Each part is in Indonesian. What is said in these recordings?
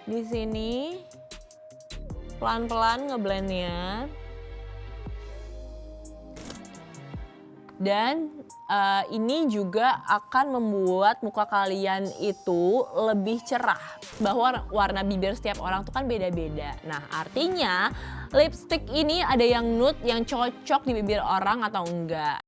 Di sini pelan-pelan ngeblendnya. Dan ini juga akan membuat muka kalian itu lebih cerah. Bahwa warna bibir setiap orang tuh kan beda-beda. Nah artinya lipstick ini ada yang nude yang cocok di bibir orang atau enggak.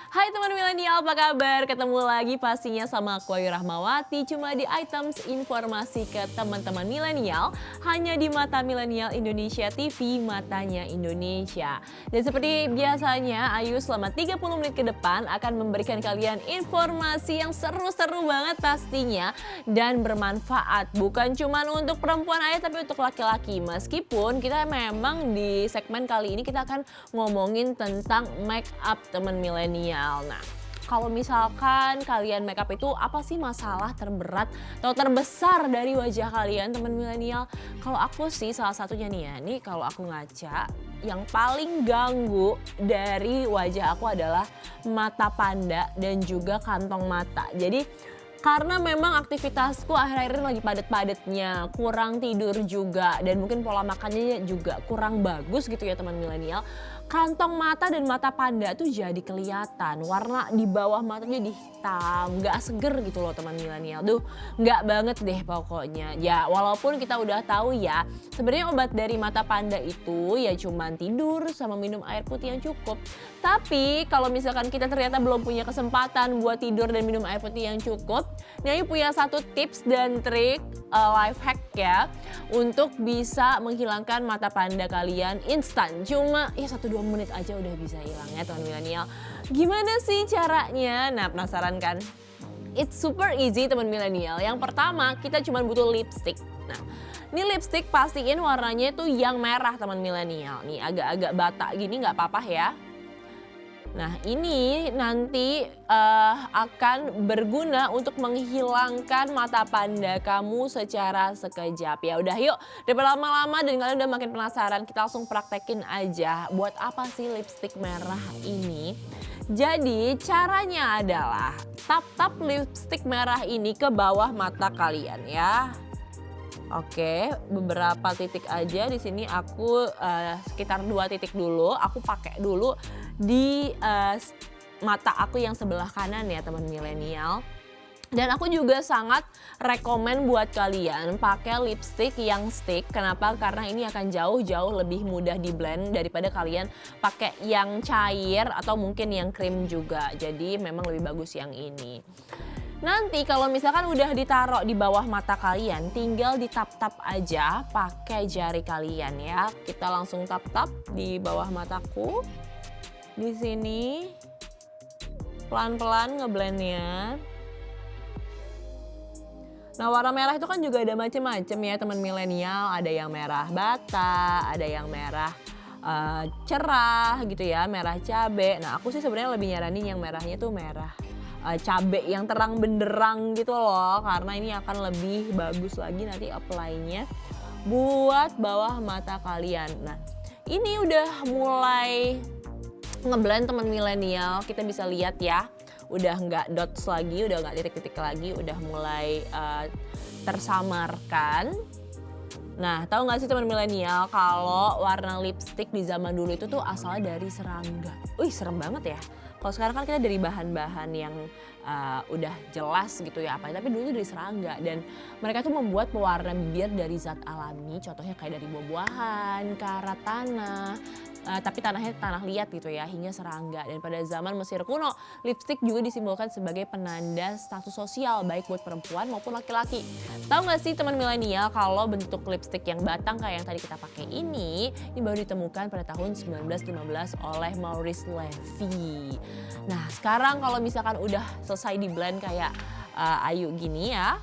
Hai teman milenial, apa kabar? Ketemu lagi pastinya sama aku Ayu Rahmawati, cuma di items informasi ke teman-teman milenial, hanya di Mata Milenial Indonesia TV, matanya Indonesia. Dan seperti biasanya, Ayu selama 30 menit ke depan akan memberikan kalian informasi yang seru-seru banget pastinya dan bermanfaat. Bukan cuma untuk perempuan aja tapi untuk laki-laki. Meskipun kita memang di segmen kali ini kita akan ngomongin tentang make up teman milenial. Nah, kalau misalkan kalian makeup itu apa sih masalah terberat atau terbesar dari wajah kalian teman milenial? Kalau aku sih salah satunya nih ya, nih kalau aku ngaca yang paling ganggu dari wajah aku adalah mata panda dan juga kantong mata. Jadi karena memang aktivitasku akhir-akhir ini lagi padat-padatnya, kurang tidur juga dan mungkin pola makannya juga kurang bagus gitu ya teman milenial. Kantong mata dan mata panda tuh jadi kelihatan, warna di bawah matanya jadi hitam, gak seger gitu loh teman milenial. Duh, gak banget deh pokoknya. Ya walaupun kita udah tahu ya, sebenarnya obat dari mata panda itu ya cuman tidur sama minum air putih yang cukup. Tapi kalau misalkan kita ternyata belum punya kesempatan buat tidur dan minum air putih yang cukup, Ayu punya satu tips dan trik life hack ya untuk bisa menghilangkan mata panda kalian instan. Cuma ya 1-2 menit aja udah bisa hilang ya teman milenial. Gimana sih caranya? Nah penasaran kan? It's super easy teman milenial. Yang pertama kita cuma butuh lipstick. Nah ini lipstick pastiin warnanya tuh yang merah teman milenial. Nih agak-agak bata gini nggak apa-apa ya. Nah ini nanti akan berguna untuk menghilangkan mata panda kamu secara sekejap. Ya udah yuk daripada lama-lama dan kalian udah makin penasaran, kita langsung praktekin aja buat apa sih lipstick merah ini. Jadi caranya adalah tap-tap lipstick merah ini ke bawah mata kalian ya. Oke, beberapa titik aja di sini aku sekitar 2 titik dulu. Aku pakai dulu di mata aku yang sebelah kanan ya teman milenial. Dan aku juga sangat rekomen buat kalian pakai lipstick yang stick. Kenapa? Karena ini akan jauh-jauh lebih mudah di blend daripada kalian pakai yang cair atau mungkin yang krim juga. Jadi memang lebih bagus yang ini. Nanti kalau misalkan udah ditaruh di bawah mata kalian, tinggal ditap-tap aja pakai jari kalian ya. Kita langsung tap-tap di bawah mataku. Di sini pelan-pelan ngeblendnya. Nah warna merah itu kan juga ada macem-macem ya teman milenial. Ada yang merah bata, ada yang merah cerah gitu ya, merah cabe. Nah aku sih sebenarnya lebih nyaranin yang merahnya tuh merah cabe yang terang benderang gitu loh, karena ini akan lebih bagus lagi nanti apply-nya buat bawah mata kalian. Nah ini udah mulai ngeblend teman milenial, kita bisa lihat ya udah nggak dots lagi, udah nggak titik-titik lagi, udah mulai tersamarkan. Nah tahu nggak sih teman milenial kalau warna lipstick di zaman dulu itu tuh asalnya dari serangga. Wih serem banget ya. Kalau sekarang kan kita dari bahan-bahan yang udah jelas gitu ya apa, tapi dulu dari serangga dan mereka tuh membuat pewarna bibir dari zat alami, contohnya kayak dari buah-buahan, karat tanah, tapi tanahnya tanah liat gitu ya, hingga serangga. Dan pada zaman Mesir kuno, lipstick juga disimbolkan sebagai penanda status sosial baik buat perempuan maupun laki-laki. Tahu nggak sih teman milenial kalau bentuk lipstick yang batang kayak yang tadi kita pakai ini baru ditemukan pada tahun 1915 oleh Maurice Levy. Nah sekarang kalau misalkan udah selesai di blend kayak Ayu gini ya,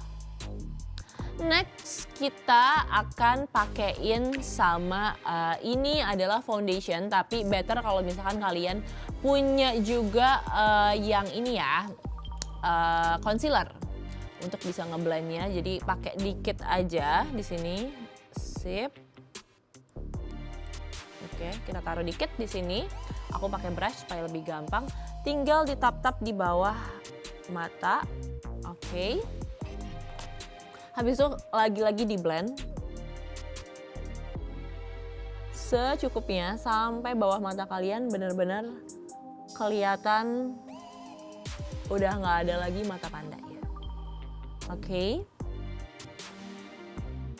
Next kita akan pakein sama ini adalah foundation, tapi better kalau misalkan kalian punya juga yang ini ya, concealer untuk bisa ngeblendnya. Jadi pakai dikit aja di sini, sip. Oke, kita taruh dikit di sini. Aku pakai brush supaya lebih gampang. Tinggal ditap-tap di bawah mata. Oke. Habis itu lagi-lagi di blend secukupnya sampai bawah mata kalian benar-benar kelihatan udah nggak ada lagi mata panda ya. Oke.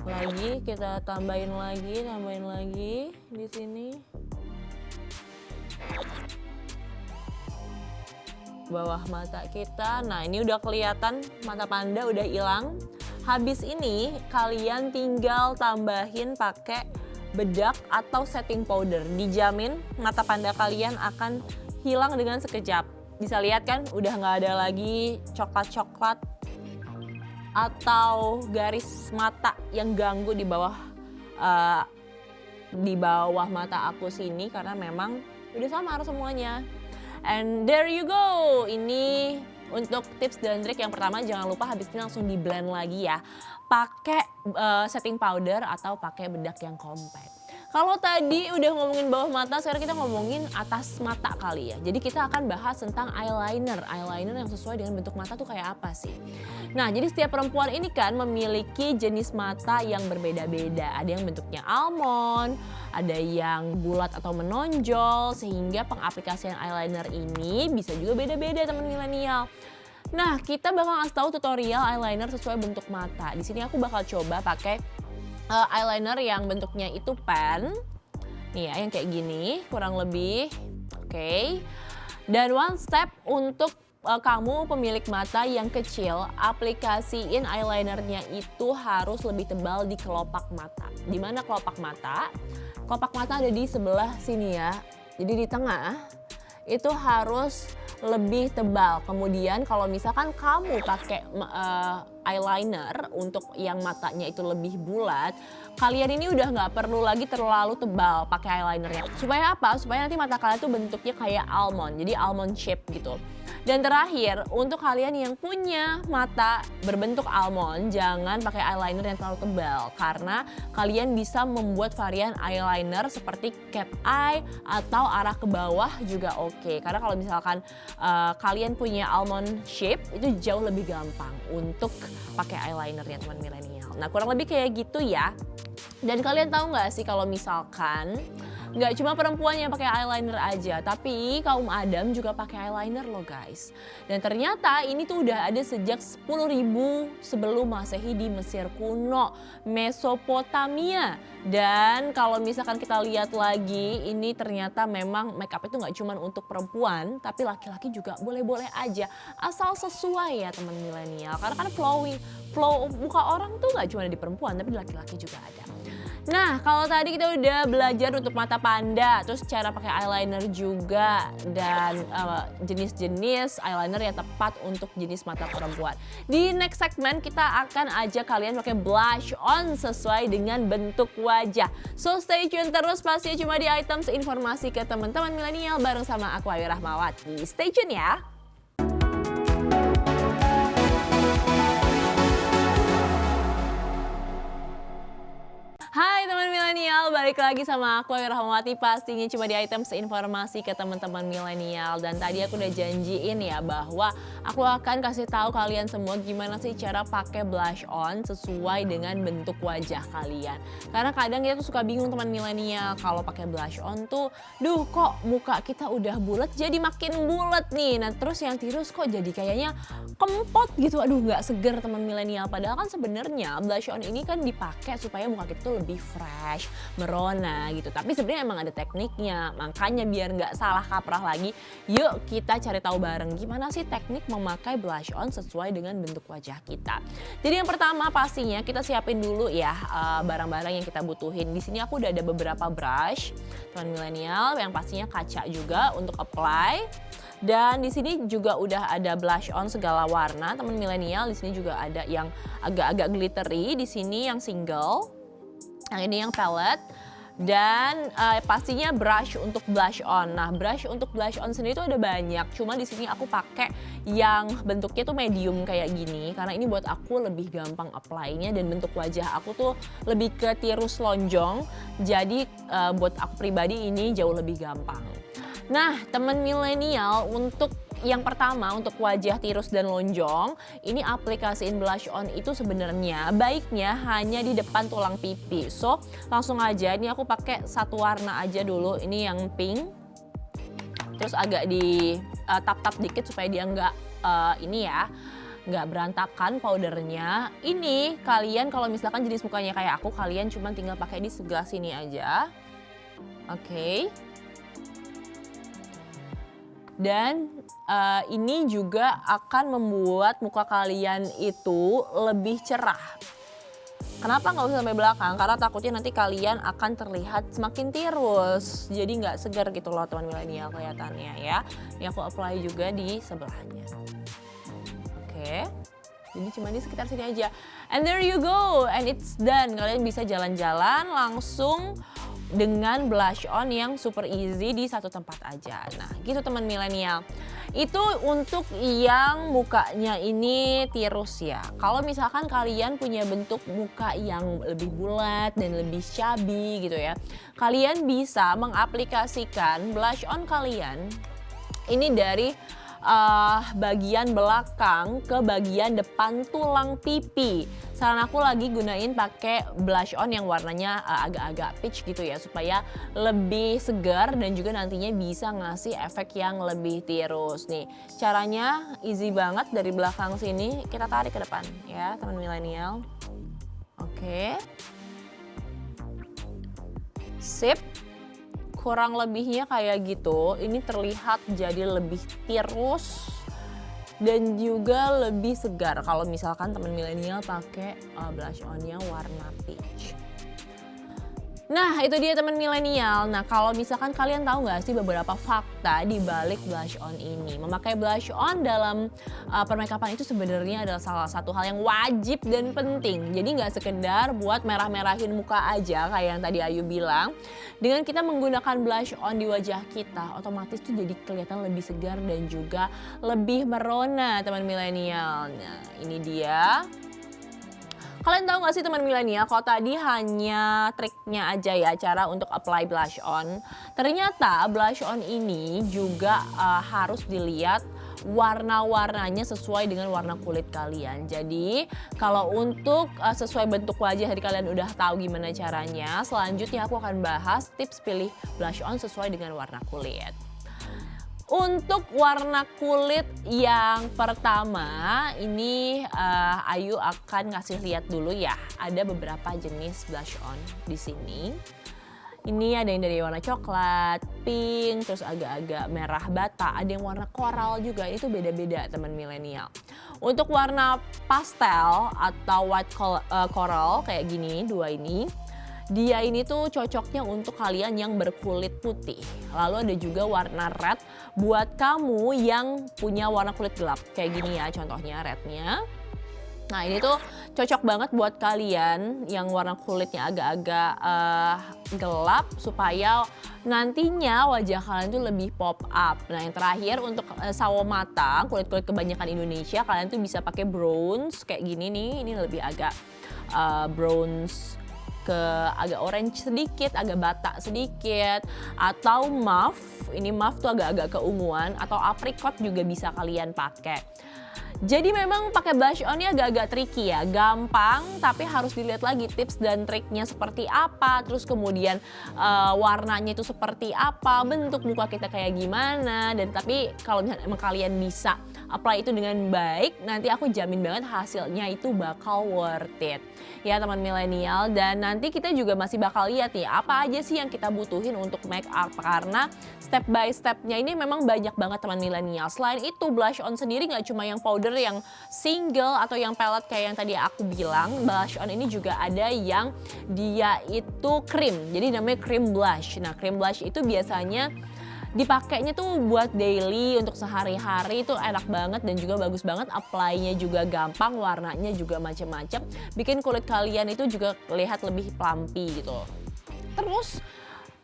Lagi kita tambahin lagi di sini. Bawah mata kita. Nah, ini udah kelihatan mata panda udah hilang. Habis ini kalian tinggal tambahin pakai bedak atau setting powder. Dijamin mata panda kalian akan hilang dengan sekejap. Bisa lihat kan udah nggak ada lagi coklat-coklat atau garis mata yang ganggu di bawah mata aku sini karena memang udah samar semuanya. And there you go. Ini untuk tips dan trik yang pertama, jangan lupa habis ini langsung di blend lagi ya. Pakai setting powder atau pakai bedak yang compact. Kalau tadi udah ngomongin bawah mata, sekarang kita ngomongin atas mata kali ya. Jadi kita akan bahas tentang eyeliner. Eyeliner yang sesuai dengan bentuk mata tuh kayak apa sih? Nah, jadi setiap perempuan ini kan memiliki jenis mata yang berbeda-beda. Ada yang bentuknya almond, ada yang bulat atau menonjol, sehingga pengaplikasian eyeliner ini bisa juga beda-beda teman milenial. Nah, kita bakal ngasih tahu tutorial eyeliner sesuai bentuk mata. Di sini aku bakal coba pakai eyeliner yang bentuknya itu pen. Nih ya, yang kayak gini kurang lebih. Oke. Dan one step untuk kamu pemilik mata yang kecil, aplikasiin eyelinernya itu harus lebih tebal di kelopak mata. Di mana kelopak mata? Kelopak mata ada di sebelah sini ya. Jadi di tengah itu harus lebih tebal. Kemudian kalau misalkan kamu pakai eyeliner untuk yang matanya itu lebih bulat, kalian ini udah nggak perlu lagi terlalu tebal pakai eyelinernya. Supaya apa? Supaya nanti mata kalian tuh bentuknya kayak almond, jadi almond shape gitu. Dan terakhir, untuk kalian yang punya mata berbentuk almond, jangan pakai eyeliner yang terlalu tebal karena kalian bisa membuat varian eyeliner seperti cat eye atau arah ke bawah juga oke. Karena kalau misalkan kalian punya almond shape, itu jauh lebih gampang untuk pakai eyelinernya teman milenial. Nah, kurang lebih kayak gitu ya. Dan kalian tahu nggak sih kalau misalkan nggak cuma perempuan yang pakai eyeliner aja, tapi kaum Adam juga pakai eyeliner loh guys. Dan ternyata ini tuh udah ada sejak 10.000 sebelum Masehi di Mesir kuno, Mesopotamia. Dan kalau misalkan kita lihat lagi, ini ternyata memang makeup itu nggak cuma untuk perempuan, tapi laki-laki juga boleh-boleh aja. Asal sesuai ya teman milenial, karena kan flow muka orang tuh nggak cuma di perempuan, tapi di laki-laki juga ada. Nah, kalau tadi kita udah belajar untuk mata panda, terus cara pakai eyeliner juga, dan jenis-jenis eyeliner yang tepat untuk jenis mata perempuan. Di next segment kita akan ajak kalian pakai blush on sesuai dengan bentuk wajah. So stay tune terus, pastinya cuma di Items informasi ke teman-teman milenial bareng sama aku Ayu Rahmawati. Stay tune ya. Hai teman milenial, balik lagi sama aku Ayu Rahmawati, pastinya cuma di Items informasi ke teman-teman milenial. Dan tadi aku udah janjiin ya bahwa aku akan kasih tahu kalian semua gimana sih cara pakai blush on sesuai dengan bentuk wajah kalian. Karena kadang kita tuh suka bingung teman milenial, kalau pakai blush on tuh, duh kok muka kita udah bulat jadi makin bulat nih. Nah terus yang tirus kok jadi kayaknya kempot gitu, aduh nggak seger teman milenial. Padahal kan sebenarnya blush on ini kan dipakai supaya muka kita tuh lebih fresh, merona gitu. Tapi sebenarnya emang ada tekniknya, makanya biar nggak salah kaprah lagi, yuk kita cari tahu bareng gimana sih teknik memakai blush on sesuai dengan bentuk wajah kita. Jadi yang pertama pastinya kita siapin dulu ya barang-barang yang kita butuhin. Di sini aku udah ada beberapa brush, teman milenial, yang pastinya kaca juga untuk apply. Dan di sini juga udah ada blush on segala warna, teman milenial. Di sini juga ada yang agak-agak glittery, di sini yang single, yang ini yang palette. Dan pastinya brush untuk blush on. Nah, brush untuk blush on sendiri tuh ada banyak. Cuma di sini aku pakai yang bentuknya tuh medium kayak gini karena ini buat aku lebih gampang apply-nya dan bentuk wajah aku tuh lebih ke tirus lonjong. Jadi buat aku pribadi ini jauh lebih gampang. Nah, teman milenial, untuk yang pertama untuk wajah tirus dan lonjong, ini aplikasiin blush on itu sebenarnya baiknya hanya di depan tulang pipi. So, langsung aja ini aku pakai satu warna aja dulu, ini yang pink. Terus agak di tap-tap dikit supaya dia nggak berantakan powdernya. Ini kalian kalau misalkan jenis mukanya kayak aku, kalian cuma tinggal pakai di sebelah sini aja. Oke. Dan ini juga akan membuat muka kalian itu lebih cerah. Kenapa nggak usah sampai belakang? Karena takutnya nanti kalian akan terlihat semakin tirus. Jadi nggak segar gitu loh teman milenial kelihatannya ya. Ini aku apply juga di sebelahnya. Oke. Jadi cuma di sekitar sini aja. And there you go, and it's done. Kalian bisa jalan-jalan langsung dengan blush on yang super easy di satu tempat aja. Nah, gitu teman milenial. Itu untuk yang mukanya ini tirus ya. Kalau misalkan kalian punya bentuk muka yang lebih bulat dan lebih chubby gitu ya, kalian bisa mengaplikasikan blush on kalian ini dari bagian belakang ke bagian depan tulang pipi. Saran aku lagi gunain pakai blush on yang warnanya agak-agak peach gitu ya, supaya lebih segar dan juga nantinya bisa ngasih efek yang lebih tirus. Nih, caranya easy banget, dari belakang sini kita tarik ke depan ya teman milenial. Oke. Sip. Kurang lebihnya kayak gitu, ini terlihat jadi lebih tirus dan juga lebih segar kalau misalkan teman milenial pakai blush on-nya warna peach. Nah, itu dia teman milenial. Nah, kalau misalkan kalian tahu nggak sih beberapa fakta di balik blush on ini? Memakai blush on dalam permakeupan itu sebenarnya adalah salah satu hal yang wajib dan penting. Jadi nggak sekedar buat merah-merahin muka aja kayak yang tadi Ayu bilang. Dengan kita menggunakan blush on di wajah kita, otomatis tuh jadi kelihatan lebih segar dan juga lebih merona teman milenial. Nah, ini dia. Kalian tahu gak sih teman milenial, kalau tadi hanya triknya aja ya cara untuk apply blush on. Ternyata blush on ini juga harus dilihat warna-warnanya sesuai dengan warna kulit kalian. Jadi kalau untuk sesuai bentuk wajah dari kalian udah tahu gimana caranya, selanjutnya aku akan bahas tips pilih blush on sesuai dengan warna kulit. Untuk warna kulit yang pertama, ini Ayu akan ngasih lihat dulu ya. Ada beberapa jenis blush on di sini. Ini ada yang dari warna coklat, pink, terus agak-agak merah bata. Ada yang warna coral juga, itu beda-beda teman milenial. Untuk warna pastel atau white coral kayak gini, dua ini. Dia ini tuh cocoknya untuk kalian yang berkulit putih. Lalu ada juga warna red buat kamu yang punya warna kulit gelap. Kayak gini ya contohnya rednya. Nah ini tuh cocok banget buat kalian yang warna kulitnya agak-agak gelap supaya nantinya wajah kalian tuh lebih pop up. Nah yang terakhir untuk sawo matang, kulit-kulit kebanyakan Indonesia, kalian tuh bisa pakai bronze kayak gini nih. Ini lebih agak bronze ke agak orange sedikit, agak bata sedikit, atau mauve. Ini mauve tuh agak-agak keunguan, atau apricot juga bisa kalian pakai. Jadi memang pakai blush on-nya agak-agak tricky ya, gampang tapi harus dilihat lagi tips dan triknya seperti apa, terus kemudian warnanya itu seperti apa, bentuk muka kita kayak gimana, dan tapi kalau misalnya emang kalian bisa apply itu dengan baik, nanti aku jamin banget hasilnya itu bakal worth it. Ya teman milenial, dan nanti kita juga masih bakal lihat nih apa aja sih yang kita butuhin untuk make up, karena step by stepnya ini memang banyak banget teman milenial. Selain itu blush on sendiri nggak cuma yang powder yang single atau yang palette kayak yang tadi aku bilang, blush on ini juga ada yang dia itu cream, jadi namanya cream blush. Nah cream blush itu biasanya dipakainya tuh buat daily untuk sehari-hari itu enak banget dan juga bagus banget, apply-nya juga gampang, warnanya juga macem-macem, bikin kulit kalian itu juga terlihat lebih plumpy gitu. Terus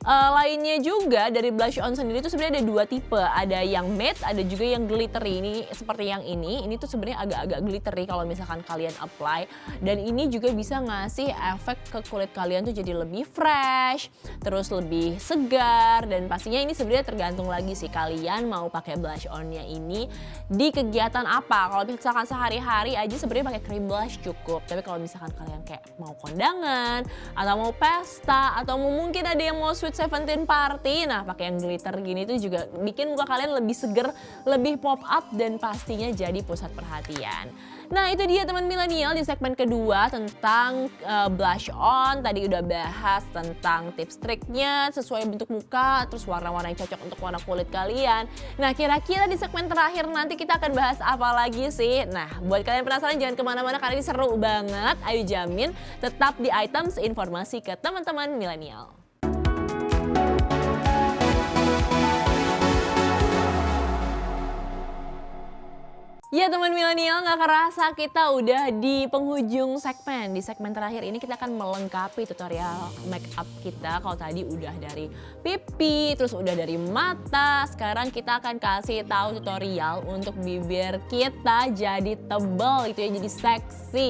lainnya juga dari blush on sendiri tuh sebenarnya ada 2 tipe, ada yang matte, ada juga yang glittery. Ini seperti yang ini tuh sebenarnya agak-agak glittery kalau misalkan kalian apply, dan ini juga bisa ngasih efek ke kulit kalian tuh jadi lebih fresh, terus lebih segar, dan pastinya ini sebenarnya tergantung lagi sih kalian mau pakai blush onnya ini di kegiatan apa. Kalau misalkan sehari-hari aja sebenarnya pakai cream blush cukup, tapi kalau misalkan kalian kayak mau kondangan atau mau pesta atau mungkin ada yang mau Sweet 17 party, nah pakai yang glitter gini tuh juga bikin muka kalian lebih seger, lebih pop up, dan pastinya jadi pusat perhatian. Nah itu dia teman milenial di segmen kedua tentang blush on. Tadi udah bahas tentang tips triknya sesuai bentuk muka, terus warna-warna yang cocok untuk warna kulit kalian. Nah kira-kira di segmen terakhir nanti kita akan bahas apa lagi sih? Nah buat kalian penasaran jangan kemana-mana karena ini seru banget. Ayo jamin tetap di Items Informasi ke teman-teman milenial. Ya teman milenial, nggak kerasa kita udah di penghujung segmen. Di segmen terakhir ini kita akan melengkapi tutorial make up kita. Kalau tadi udah dari pipi, terus udah dari mata. Sekarang kita akan kasih tahu tutorial untuk bibir kita jadi tebal gitu ya, jadi seksi.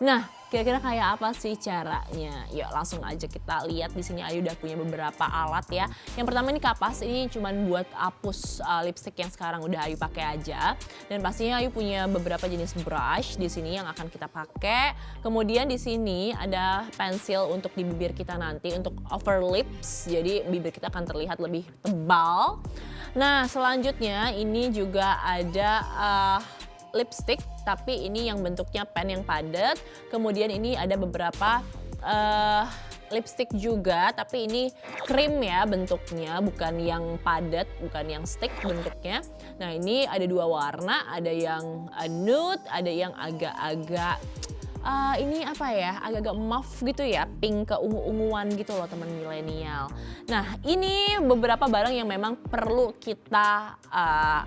Nah, kira-kira kayak apa sih caranya? Yuk langsung aja kita lihat. Di sini Ayu udah punya beberapa alat ya. Yang pertama ini kapas, ini cuman buat hapus lipstick yang sekarang udah Ayu pakai aja. Dan pastinya Ayu punya beberapa jenis brush di sini yang akan kita pakai. Kemudian di sini ada pensil untuk di bibir kita nanti untuk over lips. Jadi bibir kita akan terlihat lebih tebal. Nah, selanjutnya ini juga ada lipstick, tapi ini yang bentuknya pen yang padat. Kemudian ini ada beberapa lipstick juga, tapi ini krim ya bentuknya, bukan yang padat, bukan yang stick bentuknya. Nah ini ada 2 warna, ada yang nude, ada yang agak-agak ini apa ya, agak-agak mauve gitu ya, pink ke ungu-unguan gitu loh teman milenial. Nah ini beberapa barang yang memang perlu kita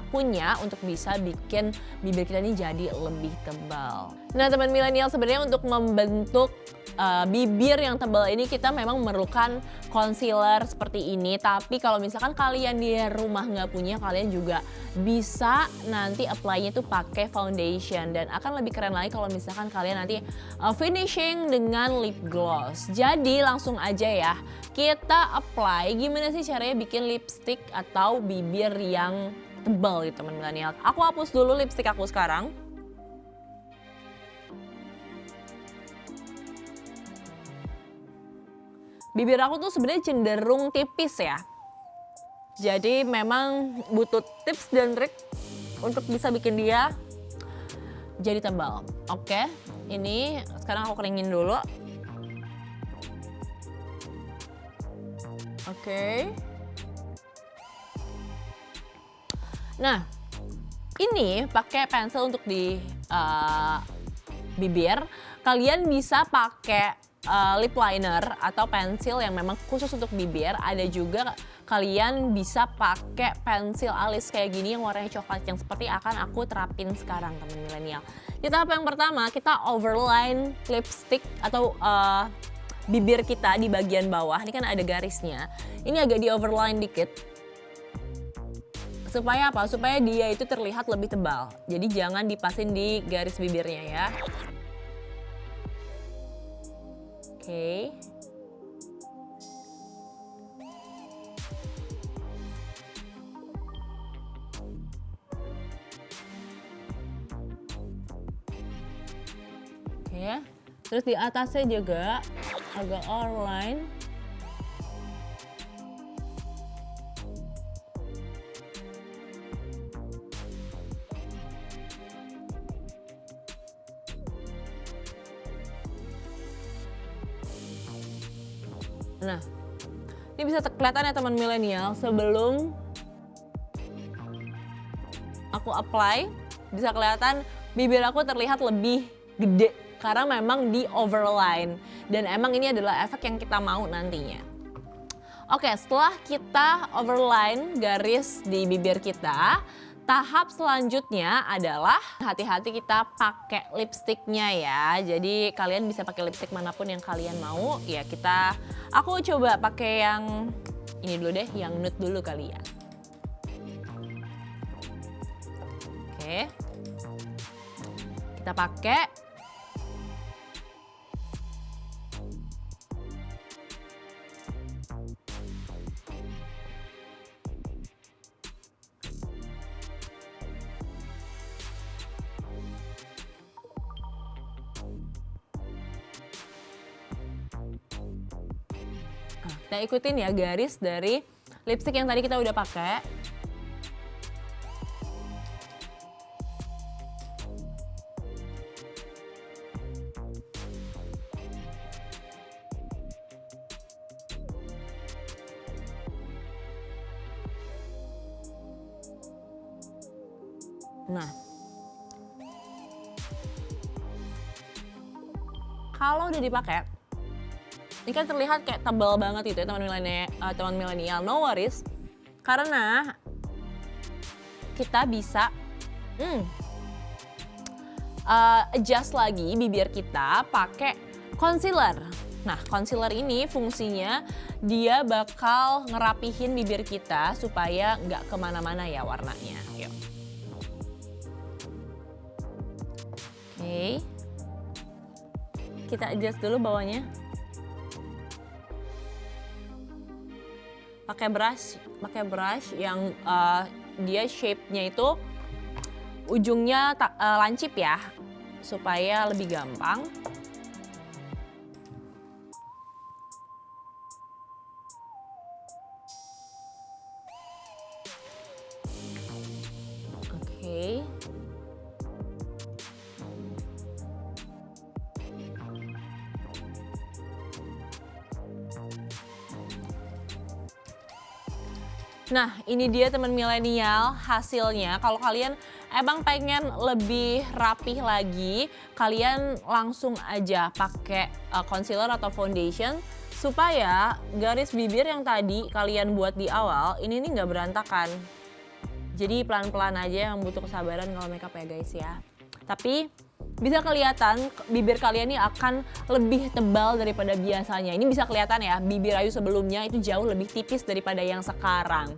punya untuk bisa bikin bibir kita ini jadi lebih tebal. Nah teman milenial, sebenarnya untuk membentuk bibir yang tebal ini kita memang memerlukan concealer seperti ini. Tapi kalau misalkan kalian di rumah nggak punya, kalian juga bisa nanti apply-nya tuh pakai foundation, dan akan lebih keren lagi kalau misalkan kalian nanti finishing dengan lip gloss. Jadi langsung aja ya kita apply. Gimana sih caranya bikin lipstick atau bibir yang tebal gitu teman milenial. Aku hapus dulu lipstick aku sekarang. Bibir aku tuh sebenarnya cenderung tipis ya. Jadi memang butuh tips dan trik untuk bisa bikin dia jadi tebal. Oke, ini sekarang aku keringin dulu. Oke. Nah, ini pakai pensil untuk di bibir. Kalian bisa pakai lip liner atau pensil yang memang khusus untuk bibir. Ada juga kalian bisa pakai pensil alis kayak gini yang warnanya coklat, yang seperti akan aku terapin sekarang teman milenial. Kita apa yang pertama, kita overline lipstick atau bibir kita di bagian bawah. Ini kan ada garisnya. Ini agak di overline dikit. Supaya apa? Supaya dia itu terlihat lebih tebal. Jadi jangan dipasin di garis bibirnya ya. Oke. Oke. Terus di atasnya juga agak outline. Nah, ini bisa kelihatan ya teman milenial, sebelum aku apply bisa kelihatan bibir aku terlihat lebih gede karena memang di overline, dan emang ini adalah efek yang kita mau nantinya. Oke, setelah kita overline garis di bibir kita, tahap selanjutnya adalah hati-hati kita pakai lipstiknya ya. Jadi kalian bisa pakai lipstik manapun yang kalian mau. Ya aku coba pakai yang ini dulu deh, yang nude dulu kali ya. Oke, kita pakai. Nah, kita ikutin ya garis dari lipstik yang tadi kita udah pakai. Nah, kalau udah dipakai, ini kan terlihat kayak tebal banget gitu ya teman milenial. No worries, karena kita bisa adjust lagi bibir kita pakai concealer. Nah, concealer ini fungsinya dia bakal ngerapihin bibir kita supaya nggak kemana-mana ya warnanya. Yuk. Oke, kita adjust dulu bawahnya. Pakai brush yang dia shape-nya itu ujungnya lancip ya, supaya lebih gampang. Oke. Nah, ini dia teman milenial hasilnya. Kalau kalian emang pengen lebih rapih lagi, kalian langsung aja pakai concealer atau foundation supaya garis bibir yang tadi kalian buat di awal ini nih nggak berantakan. Jadi pelan-pelan aja, yang butuh kesabaran kalau makeup ya guys ya. Tapi bisa kelihatan bibir kalian ini akan lebih tebal daripada biasanya. Ini bisa kelihatan ya, bibir Ayu sebelumnya itu jauh lebih tipis daripada yang sekarang.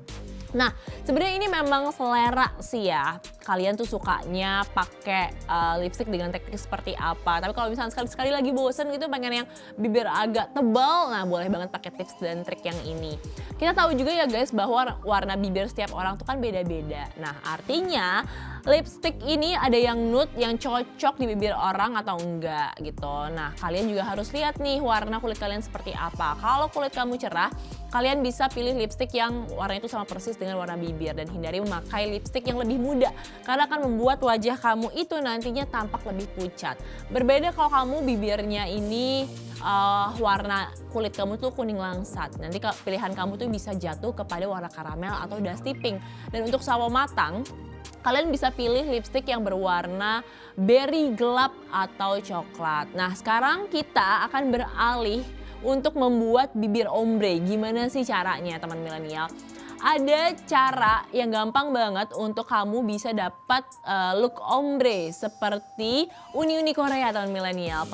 Nah, sebenarnya ini memang selera sih ya. Kalian tuh sukanya pakai lipstick dengan teknik seperti apa. Tapi kalau misalnya sekali-sekali lagi bosen gitu pengen yang bibir agak tebal, nah boleh banget pakai tips dan trik yang ini. Kita tahu juga ya guys bahwa warna bibir setiap orang tuh kan beda-beda. Nah, artinya lipstick ini ada yang nude yang cocok di bibir orang atau enggak gitu. Nah, kalian juga harus lihat nih warna kulit kalian seperti apa. Kalau kulit kamu cerah, kalian bisa pilih lipstick yang warnanya itu sama persis dengan warna bibir dan hindari memakai lipstick yang lebih muda karena akan membuat wajah kamu itu nantinya tampak lebih pucat. Berbeda kalau kamu bibirnya ini warna kulit kamu tuh kuning langsat. Nanti pilihan kamu tuh bisa jatuh kepada warna karamel atau dusty pink. Dan untuk sawo matang, kalian bisa pilih lipstick yang berwarna berry gelap atau coklat. Nah, sekarang kita akan beralih untuk membuat bibir ombre. Gimana sih caranya teman milenial? Ada cara yang gampang banget untuk kamu bisa dapat look ombre seperti uni-uni Korea teman milenial.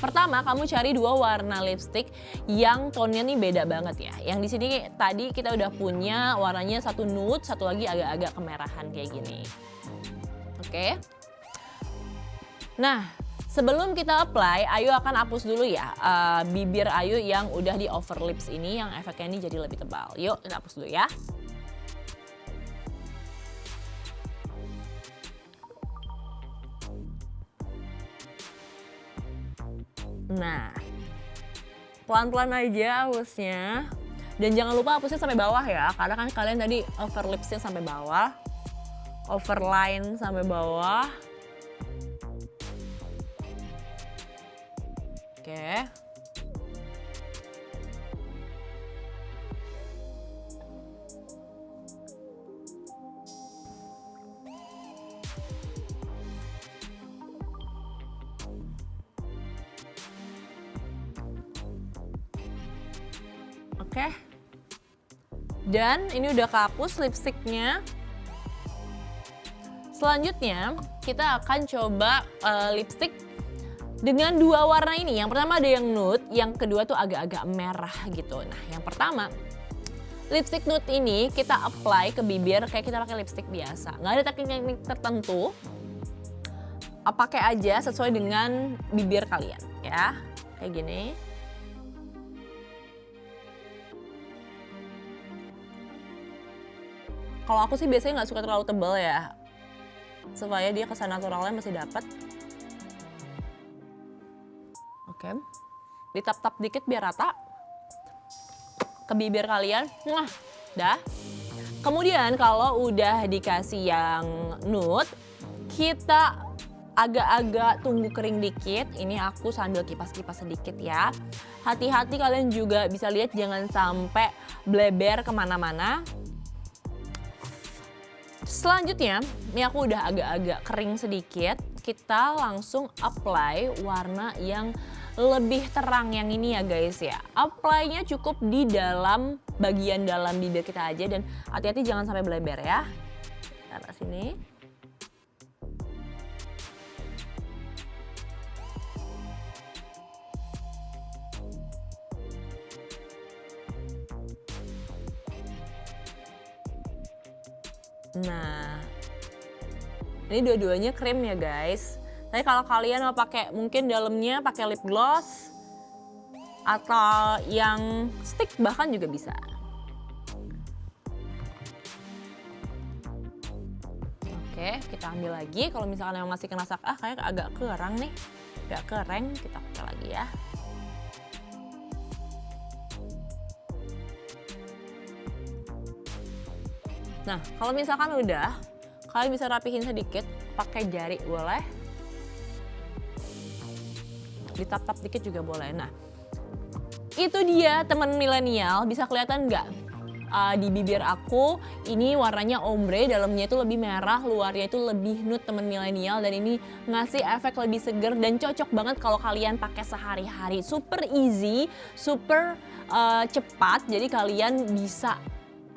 Pertama, kamu cari 2 warna lipstick yang tone-nya nih beda banget ya. Yang di sini tadi kita udah punya warnanya satu nude, satu lagi agak-agak kemerahan kayak gini. Oke. Nah, sebelum kita apply, Ayu akan hapus dulu ya bibir Ayu yang udah di over lips ini, yang efeknya ini jadi lebih tebal. Yuk, kita hapus dulu ya. Nah, pelan-pelan aja hapusnya. Dan jangan lupa hapusnya sampai bawah ya, karena kan kalian tadi over lipsnya sampai bawah, over line sampai bawah. Oke. Oke. Dan ini udah kehapus lipstiknya. Selanjutnya kita akan coba lipstik dengan dua warna ini. Yang pertama ada yang nude, yang kedua tuh agak-agak merah gitu. Nah yang pertama, lipstik nude ini kita apply ke bibir kayak kita pakai lipstik biasa. Nggak ada teknik-teknik tertentu. Pakai aja sesuai dengan bibir kalian ya. Kayak gini. Kalau aku sih biasanya nggak suka terlalu tebal ya. Supaya dia kesan naturalnya masih dapat. Oke. Ditap-tap dikit biar rata ke bibir kalian. Nah, dah. Kemudian kalau udah dikasih yang nude, kita agak-agak tunggu kering dikit. Ini aku sambil kipas-kipas sedikit ya. Hati-hati kalian juga bisa lihat jangan sampai bleber kemana-mana. Selanjutnya, ini aku udah agak-agak kering sedikit. Kita langsung apply warna yang lebih terang yang ini ya guys ya. Apply-nya cukup di dalam bagian dalam bibir kita aja dan hati-hati jangan sampai bleber ya. Taruh sini. Nah, ini dua-duanya krim ya guys. Tapi kalau kalian mau pakai mungkin dalamnya pakai lip gloss atau yang stick bahkan juga bisa. Oke, kita ambil lagi. Kalau misalkan yang masih kerasa kayak agak kurang nih, agak kering, kita pakai lagi ya. Nah, kalau misalkan udah, kalian bisa rapihin sedikit, pakai jari boleh. Ditap-tap dikit juga boleh. Nah, itu dia teman milenial, bisa kelihatan nggak? Di bibir aku, ini warnanya ombre, dalamnya itu lebih merah, luarnya itu lebih nude teman milenial. Dan ini ngasih efek lebih seger dan cocok banget kalau kalian pakai sehari-hari. Super easy, super cepat, jadi kalian bisa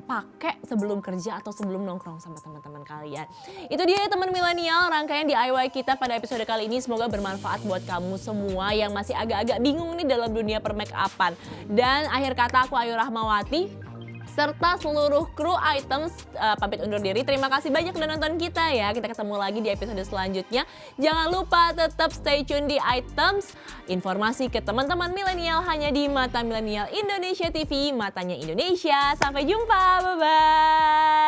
pakai sebelum kerja atau sebelum nongkrong sama teman-teman kalian. Itu dia ya teman milenial, rangkaian DIY kita pada episode kali ini. Semoga bermanfaat buat kamu semua yang masih agak-agak bingung nih dalam dunia per make upan. Dan akhir kata aku Ayu Rahmawati serta seluruh kru items pamit undur diri. Terima kasih banyak udah nonton kita ya. Kita ketemu lagi di episode selanjutnya. Jangan lupa tetap stay tune di items. Informasi ke teman-teman milenial hanya di Mata Milenial Indonesia TV, matanya Indonesia. Sampai jumpa, bye-bye.